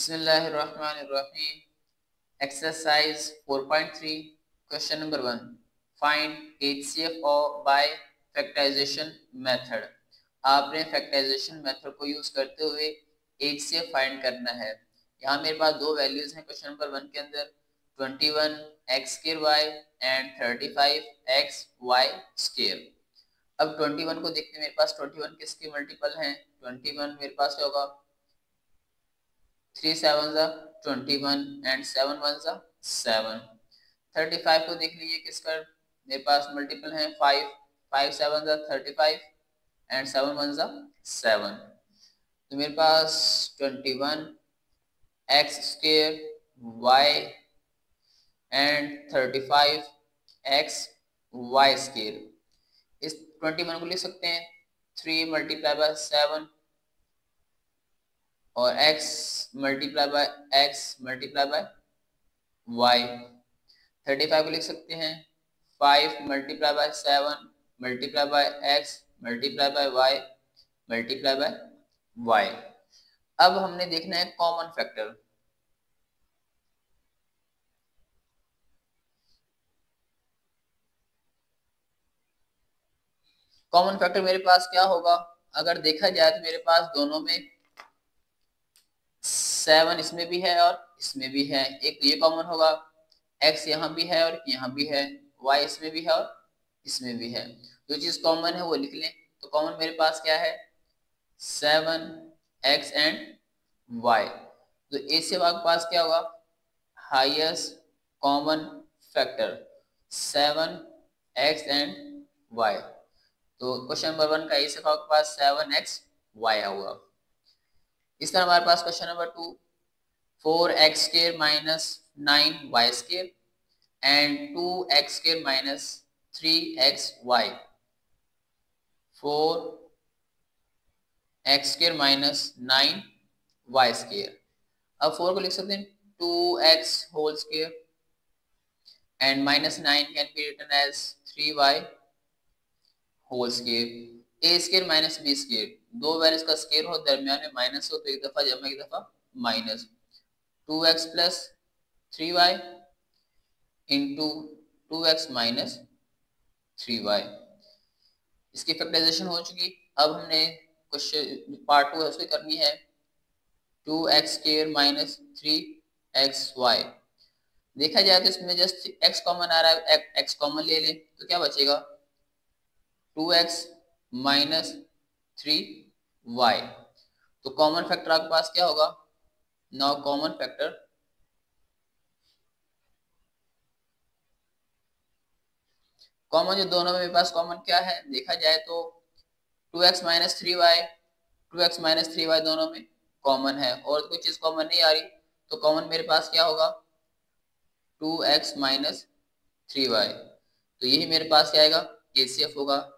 बिस्मिल्लाहिर्रहमानिर्रहीम। Exercise 4.3 question number 1, find HCF by factorization method. आपने factorization method को use करते हुए HCF फाइंड करना है। यहाँ मेरे पास दो वैल्यूज हैं क्वेश्चन नंबर 1 के अंदर, 21x² एंड 35xy²। अब 21 को देखते हैं, मेरे पास 21 किसके मल्टीपल हैं। 21 मेरे पास क्या होगा, 3 7 21 एंड 7 1 7। 35 को देख लीजिए किसका मेरे पास मल्टीपल है, 5 5 7 35 एंड 7 1 7। तो मेरे पास 21x² y एंड 35xy²। इस 21 को लिख सकते हैं 3 × 7 और x × x × y। 35 को लिख सकते हैं 5 × 7 × x × y × y। अब हमने देखना है कॉमन फैक्टर। कॉमन फैक्टर मेरे पास क्या होगा, अगर देखा जाए तो मेरे पास दोनों में 7 इसमें भी है और इसमें भी है। एक ये कॉमन होगा, x यहाँ भी है और यहाँ भी है, y इसमें भी है और इसमें भी है। जो चीज कॉमन है वो लिख लें। तो कॉमन मेरे पास क्या है, 7x एंड y। तो a से आपके पास क्या होगा, highest common factor 7x and y। तो क्वेश्चन नंबर 1 का a से आपके पास 7xy होगा। इस तरह हमारे पास question number 2, 4x² - 9y² and 2x² - 3xy। 4x² - 9y²। अब 4 को लिख सकते हैं 2x² and -9 can be written as 3y²। a² - b², दो वैल्यूज का स्क्वायर हो, दरमियान में माइनस हो तो एक दफा जमा एक दफा minus. 2x + 3y into 2x - 3y। इसकी फैक्टराइजेशन हो चुकी। अब हमने क्वेश्चन पार्ट 2 उसकी करनी है, 2x² - 3xy। देखा जाए तो इसमें जस्ट x कॉमन आ रहा है, x कॉमन ले लें तो क्या बचेगा, 2x - 3y। तो कॉमन फैक्टर आपके पास क्या होगा, नाउ कॉमन फैक्टर कॉमन जो दोनों में मेरे पास कॉमन क्या है, देखा जाए तो 2x - 3y 2x - 3y दोनों में कॉमन है और कोई चीज कॉमन नहीं आ रही। तो कॉमन मेरे पास क्या होगा, 2x - 3y। तो यही मेरे पास क्या आएगा, HCF होगा।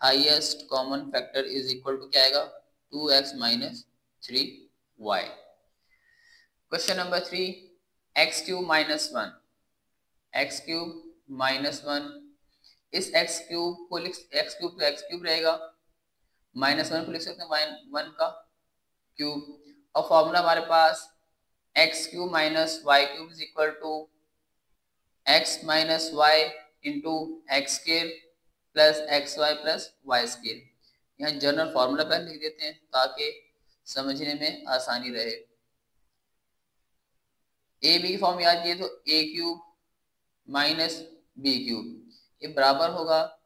Highest common factor is equal to क्या आएगा, 2x - 3y। Question number 3, x³ - 1 x³ - 1। इस x³ को लिख, x³ तो x³ रहेगा, -1 को लिख सकते हैं 1 का क्यूब। और फॉर्मूला हमारे पास x³ - y³ is equal to x - y into x² plus xy plus y²। यहाँ जनरल फॉर्मूला पहले लिख देते हैं ताकि समझने में आसानी रहे। ए बी की फॉर्म याद किए तो a³ माइनस b³ ये बराबर होगा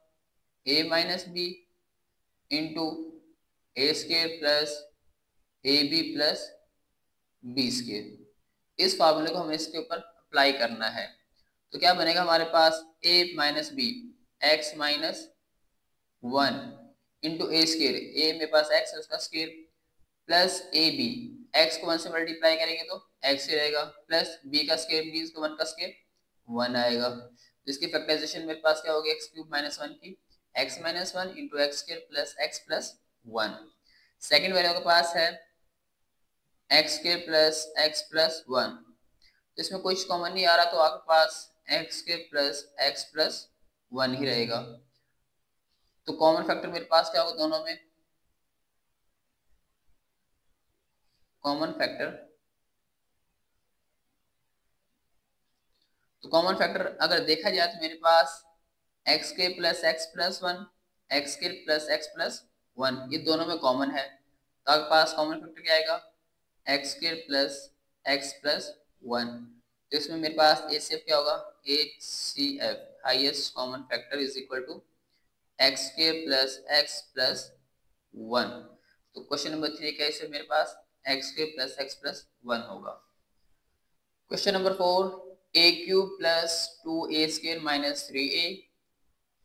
a minus B into a² plus ab plus b²। इस फार्मूले को हमें इसके ऊपर अप्लाई करना है। तो क्या बनेगा हमारे पास, a minus B x minus 1 into a², a मेरे पास x है उसका square, plus A B, X को 1 से मल्टीप्लाई करेंगे तो x ही रहेगा, प्लस b का स्क्वायर, b को 1 का स्क्वायर 1 आएगा। तो इसकी फैक्टराइजेशन मेरे पास क्या होगी, x³ - 1 की x - 1 into x² plus x plus 1। Second value के पास है x² प्लस x प्लस 1। तो इसमें कुछ कॉमन नहीं आ रहा तो आपके पास x² प्लस x प्लस 1 ही रहेगा। तो कॉमन फैक्टर मेरे पास क्या होगा, दोनों में कॉमन फैक्टर तो कॉमन फैक्टर अगर देखा जाए तो मेरे पास एक्स के plus X plus one, x के प्लस एक्स प्लस वन, ये दोनों में कॉमन है, तो आपके पास कॉमन फैक्टर क्या आएगा, X square plus X plus one. तो इसमें मेरे पास ए सी एफ क्या होगा, H C F highest common factor is equal to X square plus X plus one. तो क्वेश्चन नंबर 3 का इसे मेरे पास X square plus X plus one होगा। Question number 4, A cube plus 2a square minus 3a।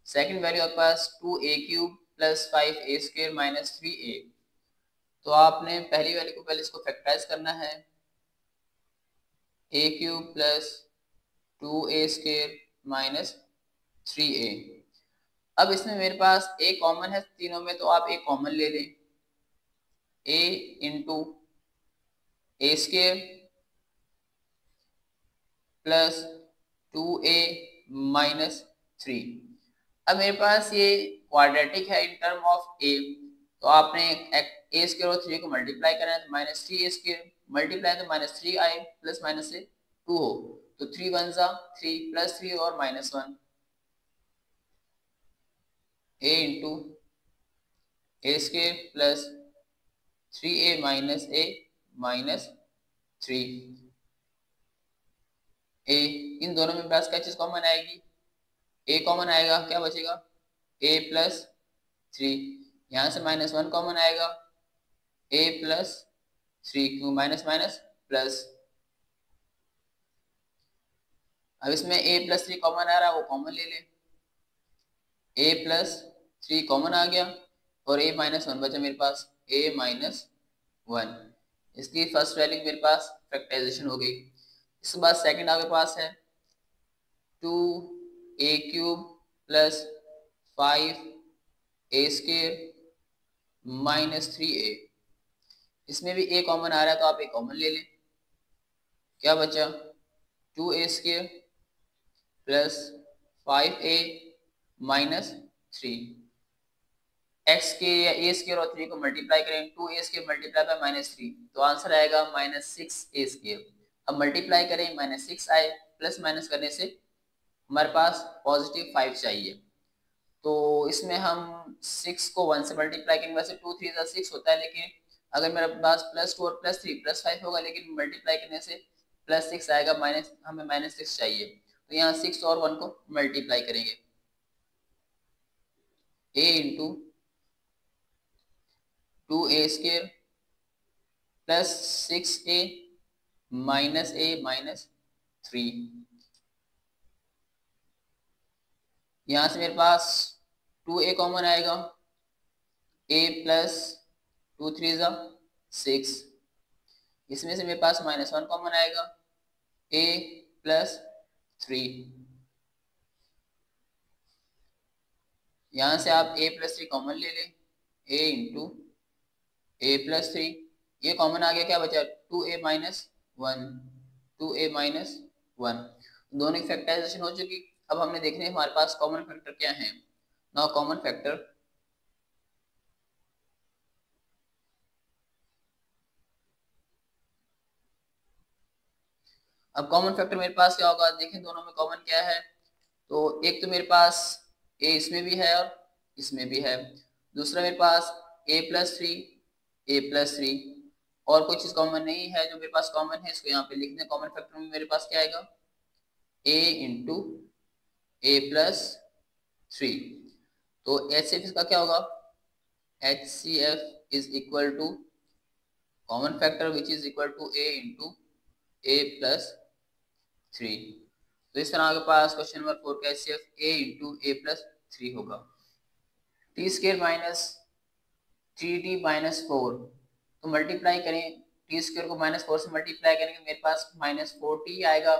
Second value आपके पास 2a cube plus 5a square minus 3a। तो आपने पहली वैल्यू को पहले इसको फैक्टराइज करना है, A cube plus 2a square minus 3a। अब इसमें मेरे पास a कॉमन है तीनों में, तो आप a कॉमन ले लें, a into A square plus 2a minus 3। अब मेरे पास ये क्वाड्रेटिक है इन टर्म ऑफ a, तो आपने ए स्क्र और 3 को मल्टीप्लाई करना है, तो माइनस 3 ए स्क्र मल्टीप्लाई तो माइनस 3 आए प्लस माइनस से 2 हो, तो 3 वन जा 3 प्लस 3 और minus 1, A into A square plus 3a minus a minus 3 ए। इन दोनों में पास क्या चीज कॉमन आएगी, a कॉमन आएगा, क्या बचेगा a प्लस 3, यहाँ से माइनस 1 कॉमन आएगा, a प्लस 3, क्यों माइनस माइनस प्लस। अब इसमें a प्लस 3 कॉमन आ रहा है, वो कॉमन ले ले, a प्लस 3 कॉमन आ गया और a माइनस 1 बचा मेरे पास, a माइनस 1। इसकी फर्स्ट वैल्यू मेरे पास फैक्टराइजेशन हो गई। इसके बाद सेकंड आपके पास है 2a cube plus 5a square minus 3a। इसमें भी a कॉमन आ रहा है, तो आप a कॉमन ले लें, क्या बचा 2a square plus 5a minus 3। X के या ए स्क्र और 3 को मल्टीप्लाई करें, 2a square multiply by minus 3, तो आंसर आएगा माइनस 6a स्क्र। अब मल्टीप्लाई करें माइनस 6 आए, प्लस माइनस करने से हमारे पास पॉजिटिव 5 चाहिए, तो इसमें हम 6 को 1 से मल्टीप्लाई करेंगे, वैसे 2 3 6 होता है, लेकिन अगर मेरे पास प्लस 2 और प्लस 3 प्लस 5 होगा, लेकिन मल्टीप्लाई करने से प्लस 6 आएगा, माइनस हमें माइनस 6 चाहिए, तो यहाँ 6 और 1 को मल्टीप्लाई करेंगे, a into 2a square plus 6a minus a minus 3। यहाँ से मेरे पास 2a कॉमन आएगा, a प्लस 2 3 जा 6, इसमें से मेरे पास माइनस 1 कॉमन आएगा, a प्लस 3। यहाँ से आप a प्लस 3 कॉमन ले लें, a इंटू a प्लस 3, ये कॉमन आ गया, क्या बचा 2a माइनस 1, 2a माइनस 1। दोनों की फैक्टराइजेशन हो चुकी। अब हमने देखने हमारे पास कॉमन फैक्टर क्या है। नाउ कॉमन फैक्टर, अब कॉमन फैक्टर मेरे पास क्या होगा, देखें दोनों में कॉमन क्या है। तो एक तो मेरे पास a इसमें भी है और इसमें भी है, दूसरा मेरे पास a प्लस 3 a प्लस 3, और कोई चीज कॉमन नहीं है। जो मेरे पास कॉमन है इसको यहाँ पे लिख दें। कॉमन फैक्टर में मेरे पास क्या आएगा, a इंटू ए प्लस 3। तो एच सी एफ इसका क्या होगा, H C F is equal to common factor which is equal to a into A plus 3। तो इस तरह आपके पास क्वेश्चन नंबर 4 का H C F a into A plus 3 होगा। T square minus 3t minus 4, तो मल्टीप्लाई करें, T square को minus 4 से मल्टीप्लाई करेंगे, मेरे पास माइनस 4t आएगा।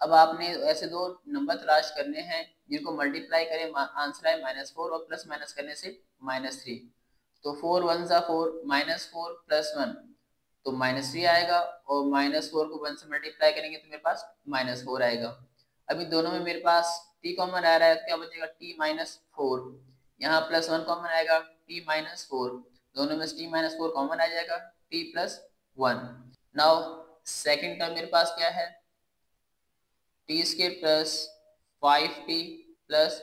अब आपने ऐसे दो नंबर तलाश करने हैं जिनको मल्टीप्लाई करें, आंसर है माइनस 4 और प्लस माइनस करने से माइनस 3। तो 4 1 जा 4, माइनस 4 प्लस 1, तो माइनस 3 आएगा, और माइनस 4 को 1 से मल्टीप्लाई करेंगे तो मेरे पास माइनस 4 आएगा। अभी दोनों में मेरे पास t कॉमन आ रहा है, तो क्या बचेगा t माइनस 4, यहाँ प्लस 1 कॉमन आएगा, t माइनस 4, दोनों में t माइनस 4 कॉमन आ जाएगा, t plus 1। Now second term मेरे पास क्या है, T square plus 5t plus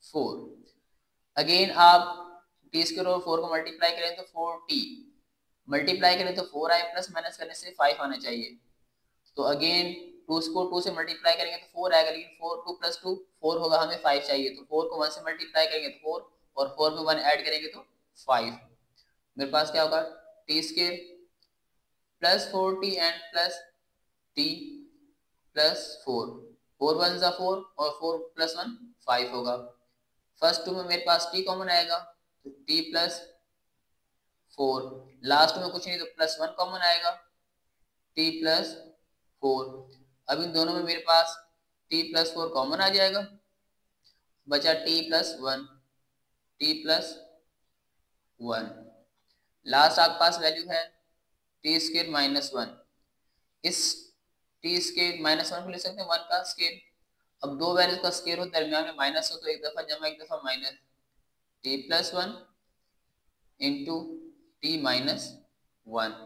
4। Again आप टी स्केयर और 4 को मल्टीप्लाई करें तो 4t, मल्टीप्लाई करें तो 4 आए, प्लस माइनस करने से 5 आना चाहिए। तो अगेन 2 को 2 से मल्टीप्लाई करेंगे तो 4 आएगा, लेकिन 4 2 प्लस 2 4 होगा, हमें 5 चाहिए, तो 4 को 1 से मल्टीप्लाई करेंगे तो 4 और 4 में 1 ऐड करेंगे तो 5। मेरे पास क्या होगा, T square plus 4t and plus t plus 4, 4 1 जा 4 और 4 प्लस 1 5 होगा। फर्स्ट टू में मेरे पास t कॉमन आएगा तो t प्लस 4, लास्ट में कुछ नहीं तो प्लस 1 कॉमन आएगा, t प्लस 4। अब इन दोनों में मेरे पास t प्लस 4 कॉमन आ जाएगा, बचा t plus 1, t plus 1। Last आपके पास वैल्यू है टी स्केयर माइनस 1। इस टी स्केयर माइनस 1 को लिख सकते हैं 1 का स्केयर। अब दो वैल्यूज का स्केयर हो, दरमियान में माइनस हो, तो एक दफा जमा एक दफा minus, T plus 1 into T minus 1।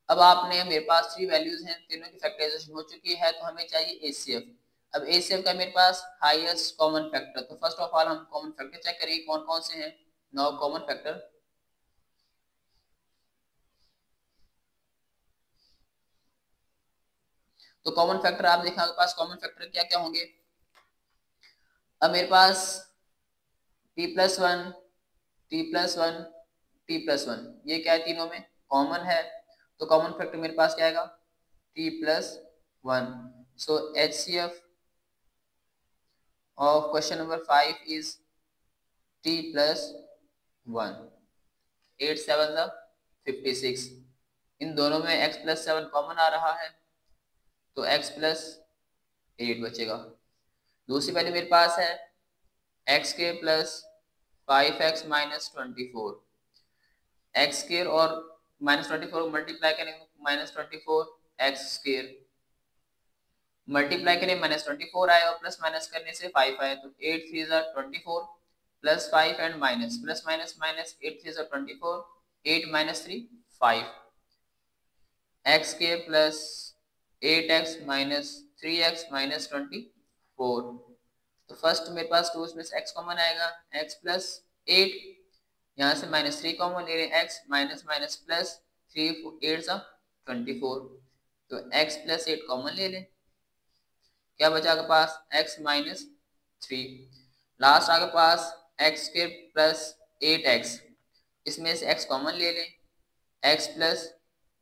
अब आपने मेरे पास 3 वैल्यूज हैं, तीनों की फैक्टराइजेशन हो चुकी है, तो हमें चाहिए एचसीएफ। अब एचसीएफ का मेरे पास हाईएस्ट कॉमन फैक्टर, तो फर्स्ट ऑफ ऑल हम कॉमन फैक्टर चेक करेंगे कौन कौन से हैं। नाउ कॉमन फैक्टर, तो कॉमन फैक्टर आप देखा आपके पास कॉमन फैक्टर क्या क्या होंगे। अब मेरे पास T plus 1, T plus 1, T plus 1, ये क्या है, तीनों में कॉमन है, तो कॉमन फैक्टर मेरे पास क्या आएगा, T plus 1। So HCF of question number 5 is t plus 1। 8 7 56, इन दोनों में x plus 7 कॉमन आ रहा है, तो x plus 8 बचेगा। दूसरी वैल्यू मेरे पास है एक्स के plus 5x minus 24, x square और माइनस 24 मल्टीप्लाई करेंगे माइनस 24 एक्स स्केयर, मल्टीप्लाई करें माइनस 24 आए और प्लस माइनस करने से 5 आए, तो 8 3 24 plus 5 and minus plus minus minus 8 3 24, 8 minus 3 5, X के plus 8x minus 3x minus 24। तो फर्स्ट मेरे पास 2 में से x कॉमन आएगा, x प्लस 8, यहाँ से माइनस 3 कॉमन ले रहे हैं, x माइनस माइनस प्लस 3 8 24, तो x प्लस 8 कॉमन ले लें, क्या बचा आपके पास x माइनस 3। लास्ट आपके पास x के प्लस 8x, इसमें से x कॉमन ले लें, x प्लस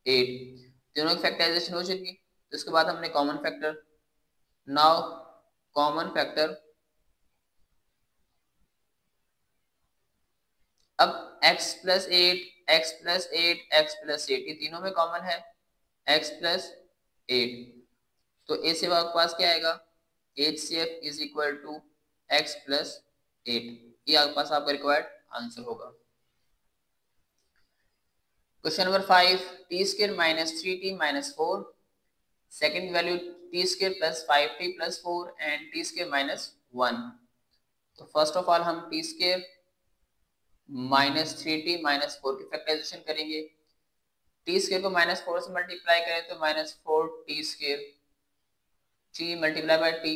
8, दोनों की फैक्टराइजेशन हो चुकी, तो इसके बाद हमने common factor. Now common factor, अब x plus 8, x plus 8, x plus 8, ये तीनों में कॉमन है, x प्लस 8, तो ए से आपके पास क्या आएगा, HCF is equal to x plus 8, ये आपके पास आपका रिक्वायर्ड आंसर होगा। Question number 5, T square minus 3t minus 4, second value T square plus 5t plus 4 and T square minus 1। तो फर्स्ट ऑफ ऑल हम T square minus 3t minus 4 की factorisation करेंगे। T square को minus 4 से multiply करें तो minus 4t square, t multiply by t।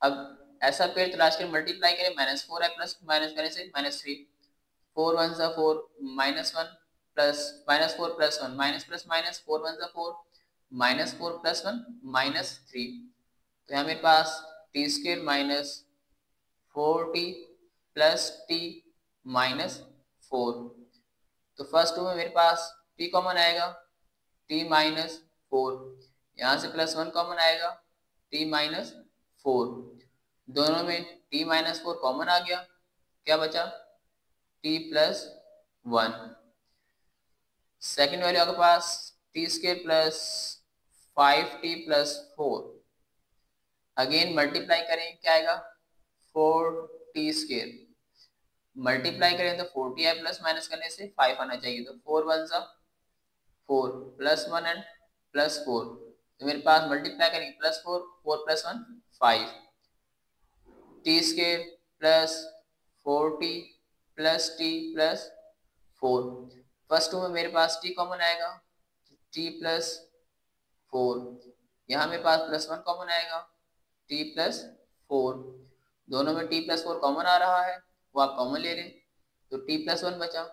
अब ऐसा पेड़ तलाश कर मल्टीप्लाई करें, माइनस 4 है, प्लस माइनस करने से minus 3, 4 1 4 minus 1 plus minus 4 plus 1 minus plus minus 4 1 4 minus 4 plus 1 minus 3, तो यहाँ मेरे पास T square minus 4t plus t minus 4। तो फर्स्ट टू में मेरे पास t कॉमन आएगा, t माइनस 4, यहाँ से प्लस 1 कॉमन आएगा, t माइनस 4, दोनों में t माइनस 4 कॉमन आ गया, क्या बचा, t प्लस 1। सेकेंड वैल्यू आपके पास T square plus 5t plus 4, again multiply करें क्या आएगा, 4t स्केयर, मल्टीप्लाई करें तो 40 है, प्लस माइनस करने से 5 आना चाहिए, तो 4 1 4 प्लस 1 एंड प्लस 4, तो मेरे पास मल्टीप्लाई करेंगे plus 4 4 plus 1 5, T square plus 4t plus t plus 4। First two में मेरे पास t कॉमन आएगा, t प्लस 4, यहाँ मेरे पास प्लस 1 कॉमन आएगा, टी प्लस फोर, दोनों में टी प्लस फोर कॉमन आ रहा है, वो आप कॉमन ले लें, तो टी प्लस वन बचा,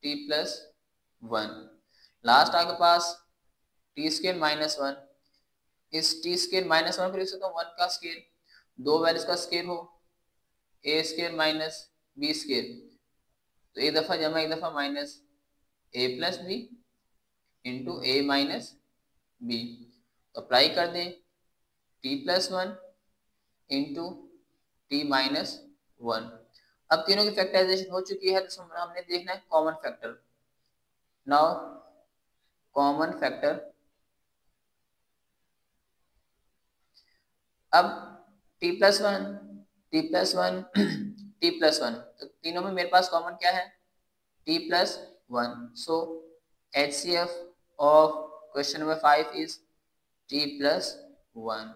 टी प्लस वन। लास्ट आपके पास टी स्केयर माइनस वन, इस टी स्केयर माइनस वन को लिख सकता हूँ वन का स्केयर, दो वैल्यूज का स्केयर हो, ए स्केयर माइनस बी स्केयर, तो एक दफा जमा एक दफा माइनस, ए प्लस बी इंटू ए माइनस बी, तो अप्लाई कर दें T plus one into T minus one. अब तीनों की फैक्टराइजेशन हो चुकी है, तो हमने देखना है common factor. Now common factor, अब T plus one, T plus one T plus one, तो तीनों में मेरे पास कॉमन क्या है, T plus one. So HCF of question number 5 is T plus one.